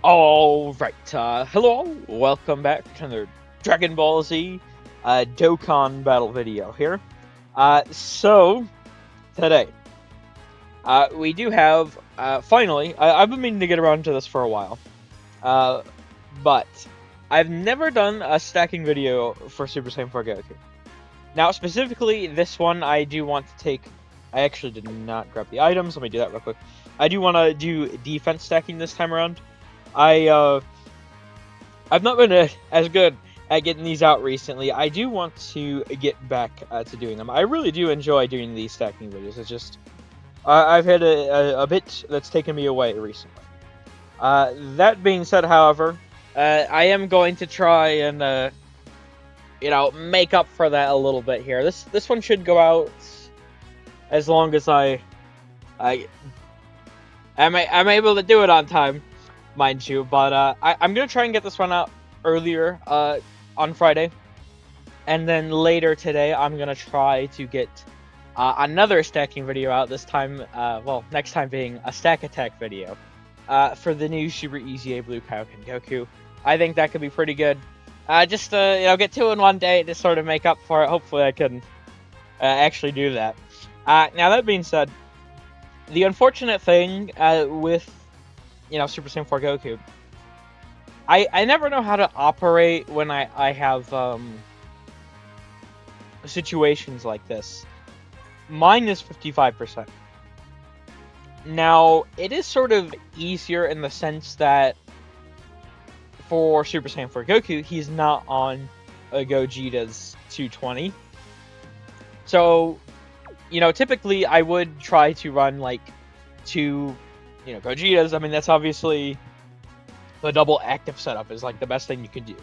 Alright, hello, welcome back to another Dragon Ball Z Dokkan battle video here. So, today, we do have, finally, I've been meaning to get around to this for a while, but I've never done a stacking video for Super Saiyan 4 Goku. Now, specifically, this one I do want to take, I actually did not grab the items, let me do that real quick. I do want to do defense stacking this time around. I've not been as good at getting these out recently. I do want to get back to doing them. I really do enjoy doing these stacking videos. It's just I've had a bit that's taken me away recently. That being said, however, I am going to try and make up for that a little bit here. This one should go out as long as I'm able to do it on time, mind you, but I'm gonna try and get this one out earlier on Friday, and then later today I'm gonna try to get another stacking video out. This time, next time being a stack attack video for the new Super EZA Blue Can Goku. I think that could be pretty good. Just get two in one day to sort of make up for it. Hopefully, I can actually do that. Now that being said, the unfortunate thing with Super Saiyan 4 Goku, I never know how to operate when I have situations like this. Mine is 55%. Now, it is sort of easier in the sense that for Super Saiyan 4 Goku, he's not on a Gogeta's 220. So, typically I would try to run like two Gogetas. I mean, that's obviously the double active setup is like the best thing you can do.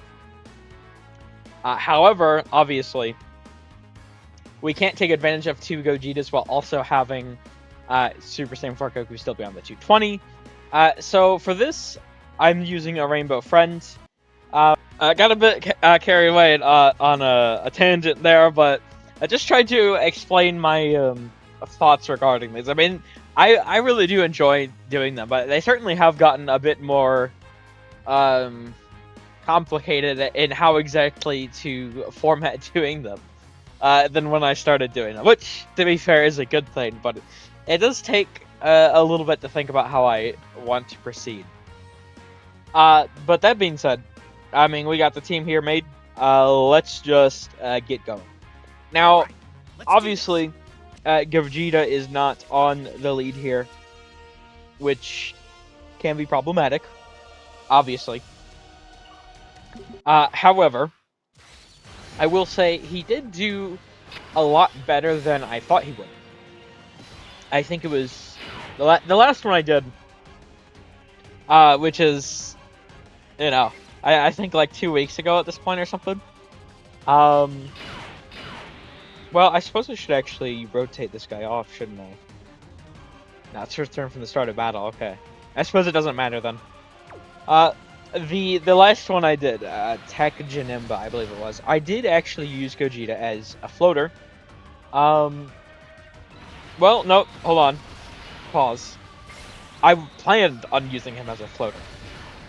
However, obviously, we can't take advantage of two Gogetas while also having Super Saiyan 4 Goku still be on the 220. So for this, I'm using a Rainbow Friend. I got a bit carried away on a tangent there, but I just tried to explain my thoughts regarding these. I mean, I really do enjoy doing them, but they certainly have gotten a bit more complicated in how exactly to format doing them than when I started doing them, which, to be fair, is a good thing, but it does take a little bit to think about how I want to proceed. But that being said, I mean, we got the team here made. Let's just get going. Now, obviously, Gogeta is not on the lead here, which can be problematic, obviously. However, I will say he did do a lot better than I thought he would. I think it was the last one I did, which is, I think like 2 weeks ago at this point or something. Well, I suppose I should actually rotate this guy off, shouldn't I? No, it's his turn from the start of battle, okay. I suppose it doesn't matter then. The last one I did, Tech Janimba, I believe it was, I did actually use Gogeta as a floater. Well, no, hold on. Pause. I planned on using him as a floater.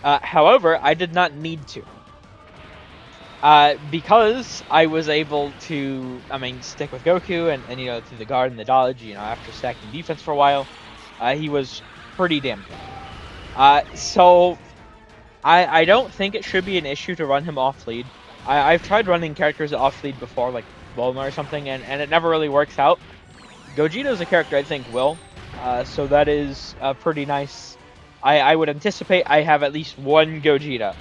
However, I did not need to. Because I was able to, stick with Goku and through the guard and the dodge, after stacking defense for a while, he was pretty damn good. So, I don't think it should be an issue to run him off lead. I've tried running characters off lead before, like Bulma or something, and it never really works out. Gogeta is a character I think will, so that is pretty nice. I would anticipate I have at least one Gogeta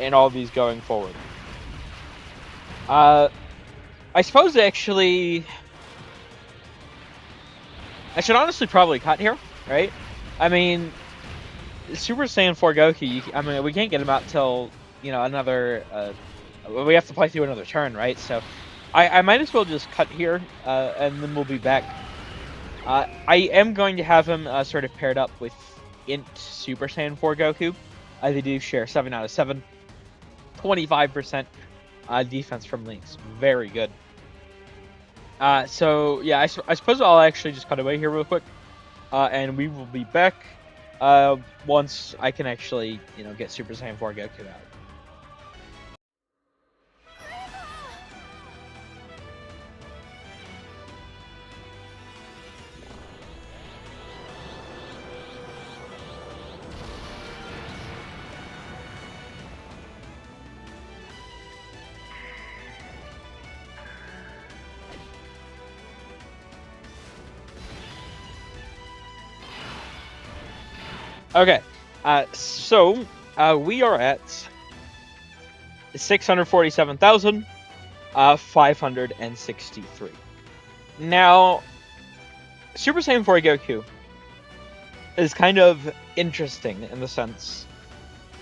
in all of these going forward. I suppose actually, I should honestly probably cut here, right? I mean, Super Saiyan 4 Goku, we can't get him out till, another, we have to play through another turn, right? So, I might as well just cut here, and then we'll be back. I am going to have him sort of paired up with Int Super Saiyan 4 Goku. They do share 7 out of 7, 25%. Defense from links. Very good. So, yeah, I suppose I'll actually just cut away here real quick. And we will be back once I can actually, get Super Saiyan 4 Goku out. Okay, so we are at 647,563. Now, Super Saiyan 4 Goku is kind of interesting in the sense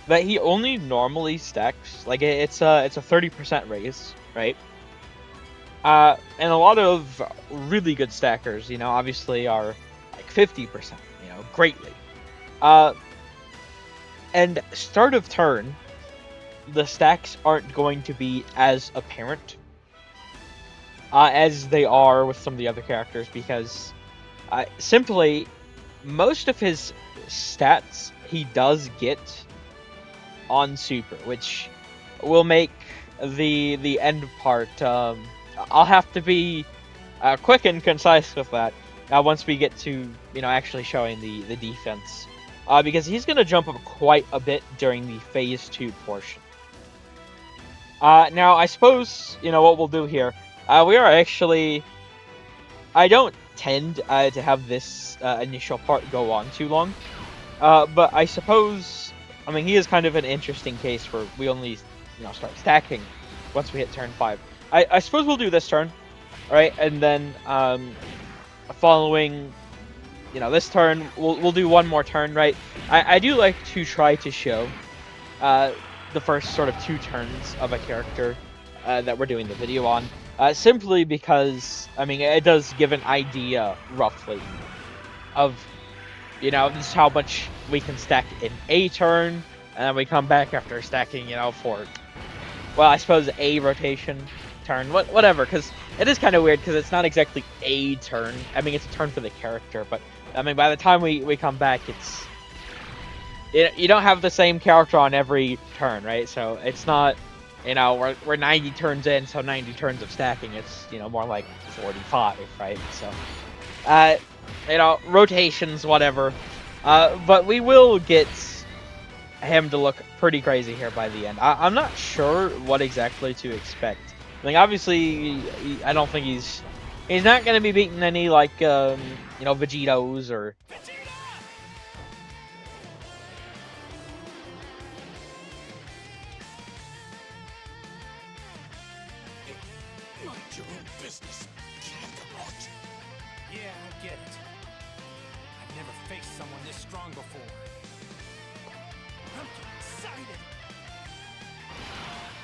that he only normally stacks, like it's a 30% raise, right? And a lot of really good stackers, obviously are like 50%, greatly. And start of turn, the stacks aren't going to be as apparent as they are with some of the other characters, because simply most of his stats he does get on Super, which will make the end part. I'll have to be quick and concise with that once we get to actually showing the defense, because he's going to jump up quite a bit during the Phase 2 portion. Now, I suppose, what we'll do here, we are actually... I don't tend to have this initial part go on too long, but I suppose, he is kind of an interesting case where we only, start stacking once we hit turn 5. I suppose we'll do this turn, right? And then, following, this turn, we'll do one more turn, right? I do like to try to show the first sort of 2 turns of a character that we're doing the video on, simply because, it does give an idea, roughly, of, this is how much we can stack in a turn, and then we come back after stacking, for, well, I suppose a rotation turn, whatever, because it is kind of weird, because it's not exactly a turn. It's a turn for the character, but, by the time we come back, it's... You don't have the same character on every turn, right? So it's not, we're 90 turns in, so 90 turns of stacking. It's, more like 45, right? So, rotations, whatever. But we will get him to look pretty crazy here by the end. I'm not sure what exactly to expect. Obviously, I don't think he's not going to be beating any, like, Vegetos or...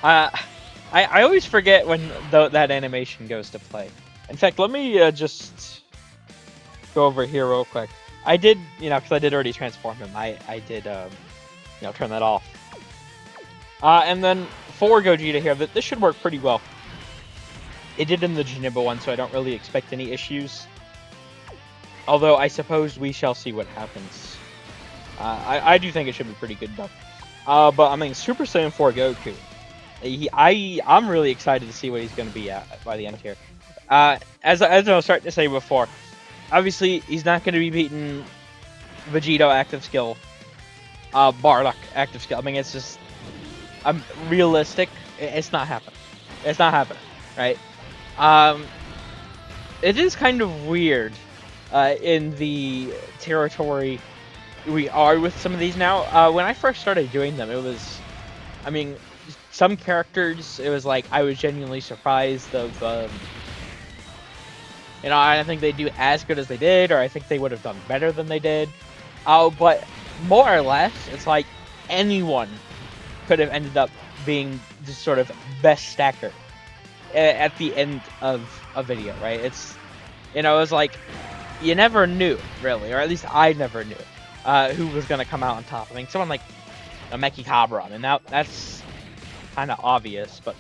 I always forget when that animation goes to play. In fact, let me just go over here real quick. I did, because I did already transform him. I did, turn that off. And then for Gogeta here, this should work pretty well. It did in the Janemba one, so I don't really expect any issues. Although I suppose we shall see what happens. I do think it should be pretty good though. But Super Saiyan 4 Goku. I'm really excited to see what he's going to be at by the end here. As I was starting to say before, obviously he's not going to be beating Vegito active skill, Bardock active skill. It's just realistic. It's not happening. It's not happening, right? It is kind of weird in the territory we are with some of these now. When I first started doing them, it was, some characters, it was like I was genuinely surprised of, I don't think they do as good as they did, or I think they would have done better than they did. But more or less, it's like anyone could have ended up being just sort of best stacker at the end of a video, right? It's, it was like, you never knew, really, or at least I never knew, who was going to come out on top. Someone like Meki Cabra, that's kind of obvious, but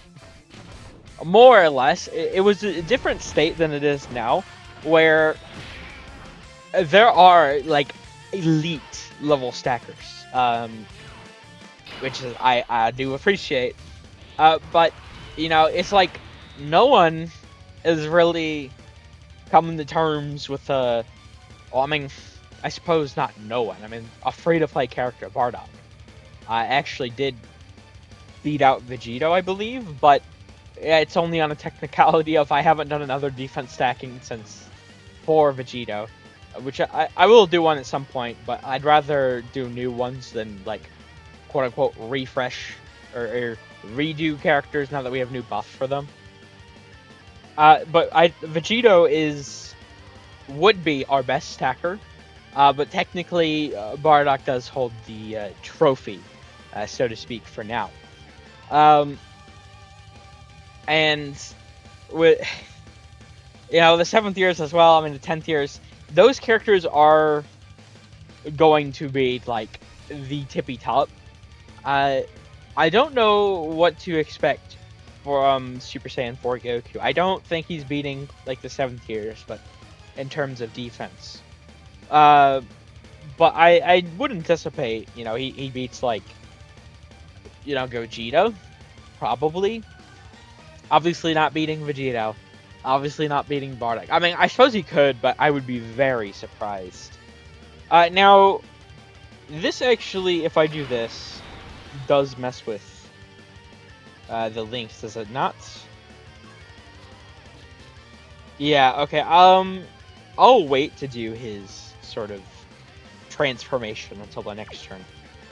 more or less, it was a different state than it is now, where there are, like, elite level stackers, which is I do appreciate. But you know, it's like no one is really coming to terms with well, I mean, I suppose not no one. I mean, a free-to-play character, Bardock, actually did beat out Vegito, I believe, but yeah, it's only on a technicality of I haven't done another defense stacking since for Vegito, which I will do one at some point, but I'd rather do new ones than, like, quote-unquote refresh or redo characters now that we have new buffs for them. But Vegito would be our best stacker, but technically Bardock does hold the trophy, so to speak, for now. And with the 7th years as well, I mean the 10th years, those characters are going to be like the tippy top. I don't know what to expect from Super Saiyan 4 Goku. I don't think he's beating like the 7th years, but in terms of defense. But I would anticipate, he beats like, Gogeta, probably. Obviously not beating Vegito. Obviously not beating Bardock. I mean, I suppose he could, but I would be very surprised. Now, this actually, if I do this, does mess with the links, does it not? Yeah, okay, I'll wait to do his sort of transformation until the next turn.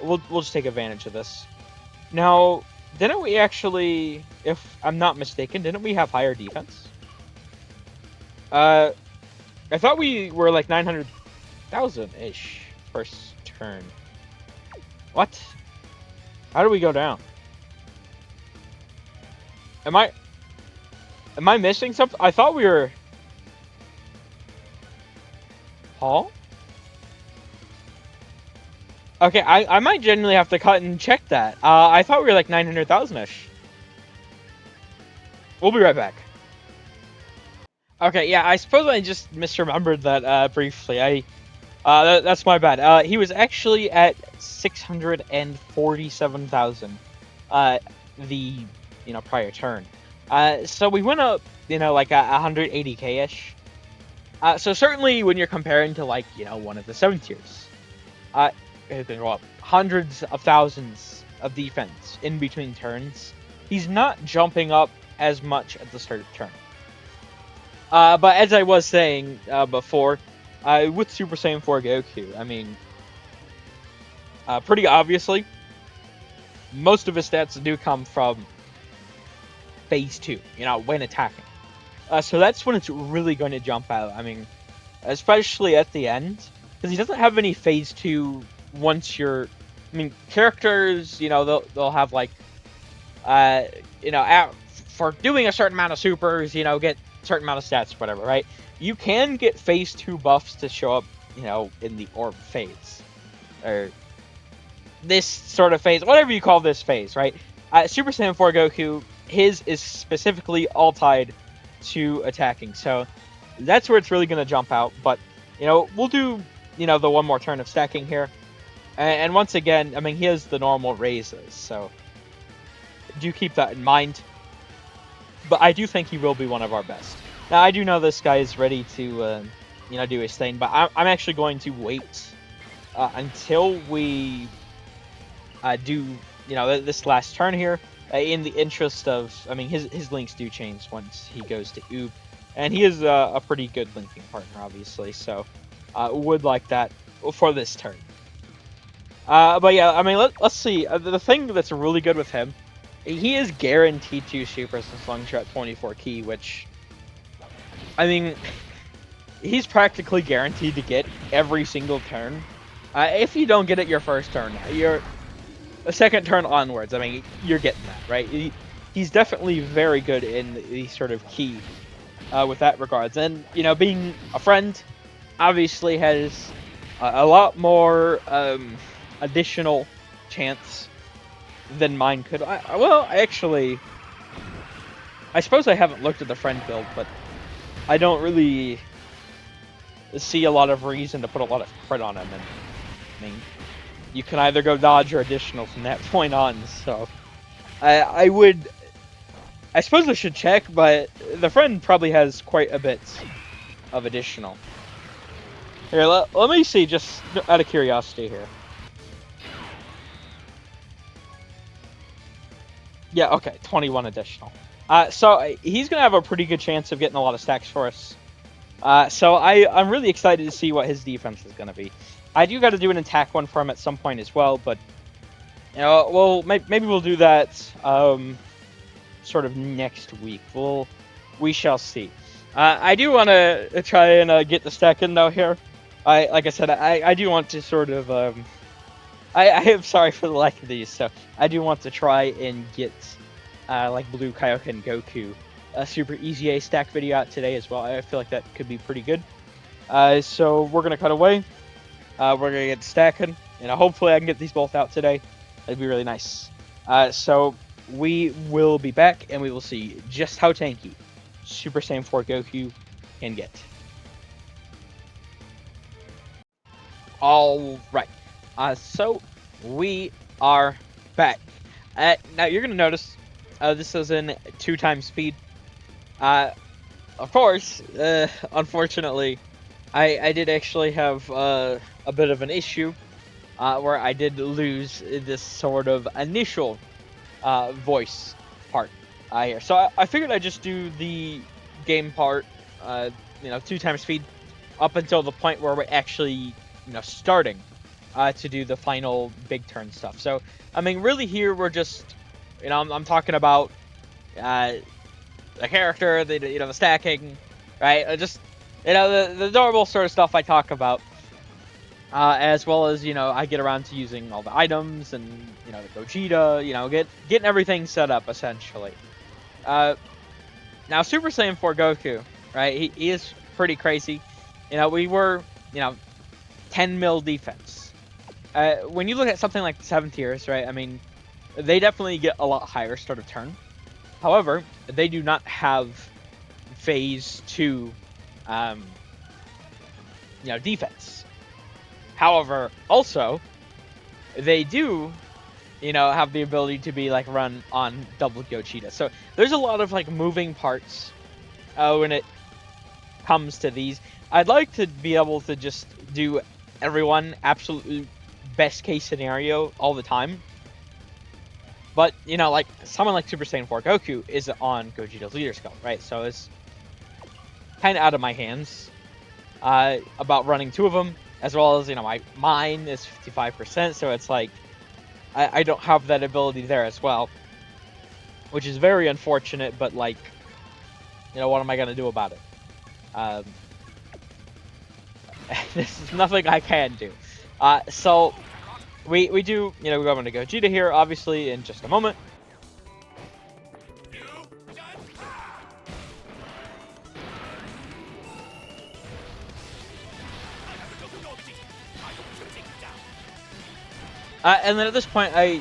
We'll just take advantage of this. Now, didn't we actually, if I'm not mistaken, didn't we have higher defense? I thought we were like 900,000-ish first turn. What? How do we go down? Am I missing something? I thought we were... Huh? Okay, I might genuinely have to cut and check that. I thought we were like 900,000-ish. We'll be right back. Okay, yeah, I suppose I just misremembered that briefly. That's my bad. He was actually at 647,000 the prior turn. So we went up, like 180k-ish. So certainly when you're comparing to like, one of the 7th tiers, it can go up hundreds of thousands of defense in between turns. He's not jumping up as much at the start of the turn. But as I was saying before, with Super Saiyan 4 Goku, I mean, pretty obviously, most of his stats do come from Phase 2, when attacking. So that's when it's really going to jump out. I mean, especially at the end, because he doesn't have any Phase 2 once you're... I mean, characters, they'll have, like, for doing a certain amount of supers, get a certain amount of stats, whatever, right? You can get Phase 2 buffs to show up, in the orb phase. Or this sort of phase, whatever you call this phase, right? Super Saiyan 4 Goku, his is specifically all tied to attacking. So that's where it's really going to jump out. But, we'll do, the one more turn of stacking here. And once again, I mean, he has the normal raises, so do keep that in mind. But I do think he will be one of our best. Now, I do know this guy is ready to, do his thing, but I'm actually going to wait until we do, this last turn here, in the interest of, I mean, his links do change once he goes to Oob, and he is a pretty good linking partner, obviously, so would like that for this turn. But yeah, I mean, let's see. The thing that's really good with him, he is guaranteed to supers as long as you're at 24 key, which, I mean, he's practically guaranteed to get every single turn. If you don't get it your first turn, you're a second turn onwards. I mean, you're getting that, right? He's definitely very good in the sort of key with that regards. And, being a friend obviously has a lot more additional chance than mine could. Well, actually, I suppose I haven't looked at the friend build, but I don't really see a lot of reason to put a lot of crit on him. And I mean, you can either go dodge or additional from that point on. So I suppose I should check, but the friend probably has quite a bit of additional. Here, let me see, just out of curiosity here. Yeah, okay, 21 additional. So he's going to have a pretty good chance of getting a lot of stacks for us. So I'm really excited to see what his defense is going to be. I do got to do an attack one for him at some point as well, but you know, well, maybe we'll do that sort of next week. We shall see. I do want to try and get the stack in though here. Like I said, I do want to sort of I am sorry for the lack of these, so I do want to try and get like Blue Kaioken Goku a super easy A stack video out today as well. I feel like that could be pretty good. So we're gonna cut away. We're gonna get stacking, and hopefully I can get these both out today. That'd be really nice. So we will be back, and we will see just how tanky Super Saiyan 4 Goku can get. All right. So we are back. Now you're gonna notice this is in 2x speed. Of course, unfortunately, I did actually have a bit of an issue where I did lose this sort of initial voice part here. So I figured I'd just do the game part, 2x speed, up until the point where we're actually, starting to do the final big turn stuff. So, I mean, really here we're just, I'm talking about the character, the stacking, right? Just, the normal sort of stuff I talk about. As well as, I get around to using all the items and, the Gogeta, getting everything set up, essentially. Now, Super Saiyan 4 Goku, right, he is pretty crazy. We were, 10 mil defense. When you look at something like the 7 tiers, right, I mean, they definitely get a lot higher start of turn. However, they do not have phase 2, defense. However, also, they do, have the ability to be, run on double Gogeta. So there's a lot of, moving parts when it comes to these. I'd like to be able to just do everyone absolute best case scenario all the time. But, someone like Super Saiyan 4 Goku is on Gogeta's leader skill, right? So it's kind of out of my hands about running 2 of them. As well as, mine is 55%, so it's like, I don't have that ability there as well. Which is very unfortunate, but, what am I going to do about it? This is nothing I can do. So, we do, we go into Gogeta here, obviously, in just a moment. And then at this point, I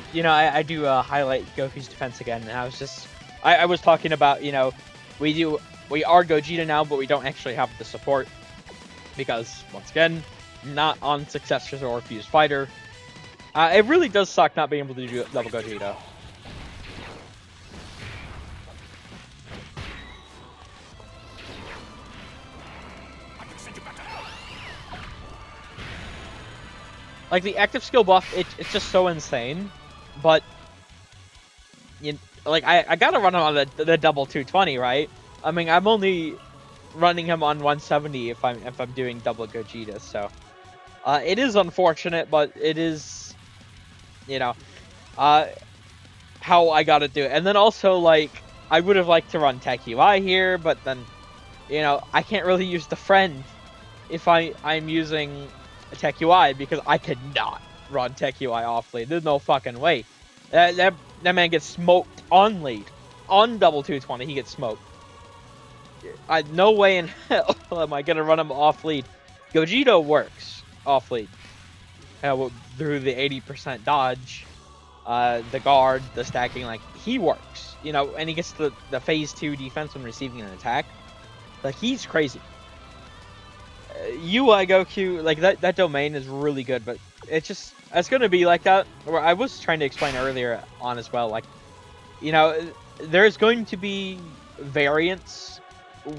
do highlight Goku's defense again, and I was talking about, we are Gogeta now, but we don't actually have the support, because, once again, not on Successors or Fused Fighter. It really does suck not being able to do double Gogeta. The active skill buff, it's just so insane, but, I gotta run him on the double 220, right? I mean, I'm only running him on 170 if I'm doing double Gogeta, so, it is unfortunate, but it is, how I gotta do it. And then also, I would have liked to run Tech UI here, but then, I can't really use the friend if I'm using Tech UI, because I could not run Tech UI off lead. There's no fucking way. That man gets smoked on lead. On double 220, he gets smoked. No way in hell am I gonna run him off lead. Gogeta works off lead. Through the 80% dodge, the guard, the stacking, he works. And he gets the phase 2 defense when receiving an attack. He's crazy. UI Goku, that domain is really good, but it's just it's going to be like that. Or I was trying to explain earlier on as well, like, you know, there's going to be variants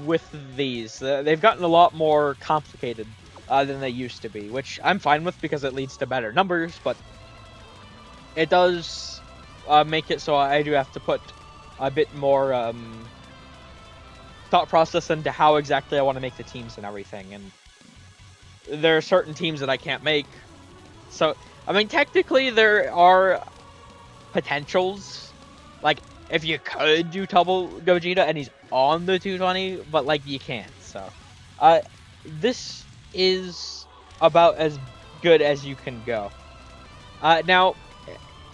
with these. They've gotten a lot more complicated than they used to be, which I'm fine with because it leads to better numbers, but it does make it so I do have to put a bit more thought process into how exactly I want to make the teams and everything, and there are certain teams that I can't make. So, I mean, technically there are potentials, like, if you could do double Gogeta and he's on the 220, but, like, you can't, so. This is about as good as you can go. Now,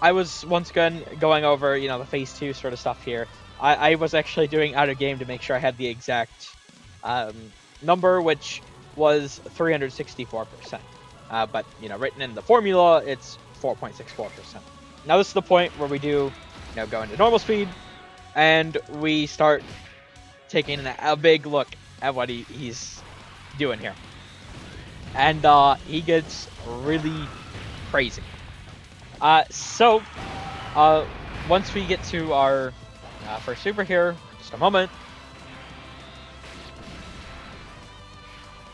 I was once again going over, you know, the Phase 2 sort of stuff here. I was actually doing out of game to make sure I had the exact number, which was 364%. But, you know, written in the formula, it's 4.64%. Now this is the point where we do, you know, go into normal speed, and we start taking a big look at what he's doing here. And he gets really crazy. So, once we get to our first super here, just a moment.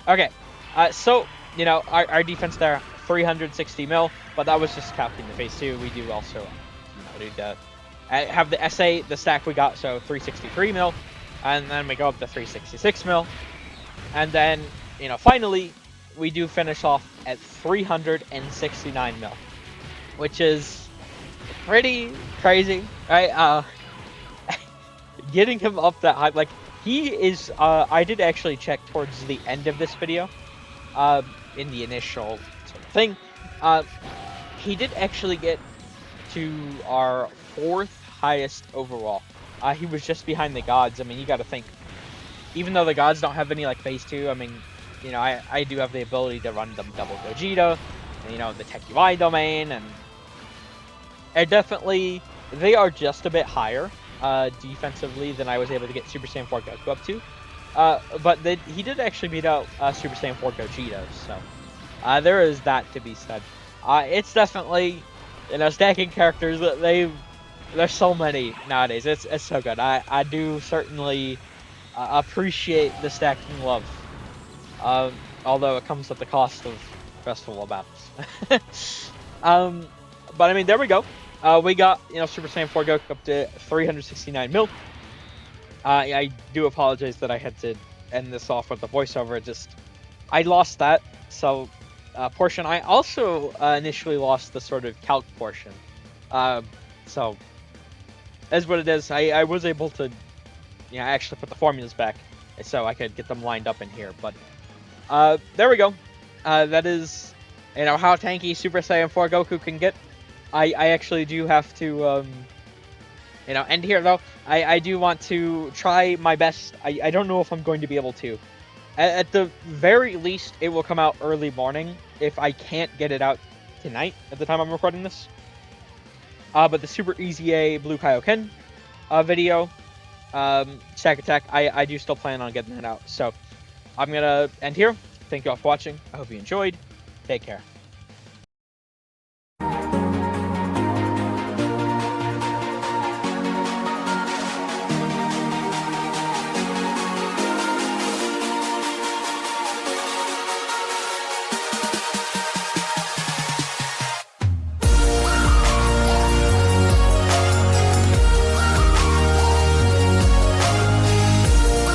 Okay, so, you know, our defense there, 360 mil, but that was just counting the Phase 2. We do also, you know, have the SA, the stack we got, so 363 mil, and then we go up to 366 mil, and then, you know, finally, we do finish off at 369 mil, which is pretty crazy, right? Getting him up that high, like, he is, I did actually check towards the end of this video, in the initial sort of thing, he did actually get to our 4th highest overall. He was just behind the gods. I mean, you gotta think, even though the gods don't have any, like, Phase 2, I mean, you know, I do have the ability to run them double Gogeta, and, you know, the Tech UI domain, and definitely, they are just a bit higher, defensively than I was able to get Super Saiyan 4 Goku up to. But he did actually beat out Super Saiyan 4 Gogeta, so there is that to be said. It's definitely, you know, stacking characters, there's so many nowadays. It's so good. I do certainly appreciate the stacking love, although it comes at the cost of festival battles. But I mean, there we go. We got, you know, Super Saiyan 4 Goku up to 369 mil. I do apologize that I had to end this off with the voiceover. I lost that, so portion. I also initially lost the sort of calc portion. So, as what it is, I was able to, you know, actually put the formulas back so I could get them lined up in here. But there we go. That is, you know, how tanky Super Saiyan 4 Goku can get. I actually do have to, you know, end here, though. I do want to try my best. I don't know if I'm going to be able to. At the very least, it will come out early morning if I can't get it out tonight at the time I'm recording this. But the Super Easy A Blue Kaioken video, Stack Attack, I do still plan on getting that out. So I'm going to end here. Thank you all for watching. I hope you enjoyed. Take care.